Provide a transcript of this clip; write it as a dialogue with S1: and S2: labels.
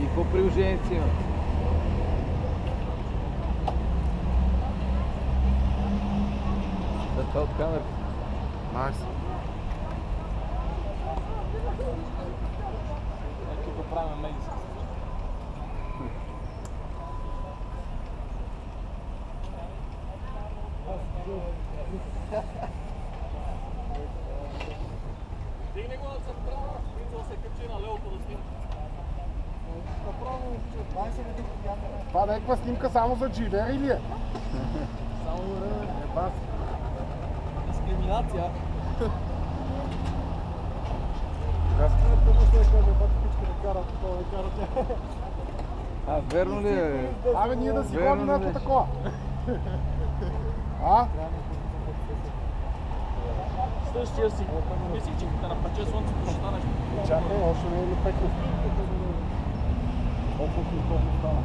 S1: И какво приложение си има? Да, това от камерата.
S2: Найс.
S3: Тук правим медицински. Дигни го на централа, да се качи на левото да снима.
S2: Това е някаква снимка само за джилер или е?
S3: Само време. Дискриминация.
S2: Аз не помня да кажа, бати пичка да карат, това да карат тя.
S1: А, верно ли е?
S2: Абе, ние да си
S1: Верно
S2: ходим
S1: ли
S2: на
S1: беше?
S2: такова. А?
S3: Същия си. Мисли, че да напече слънцето ще станеш.
S2: Чакай, още не е ли пекло. Колко си стана?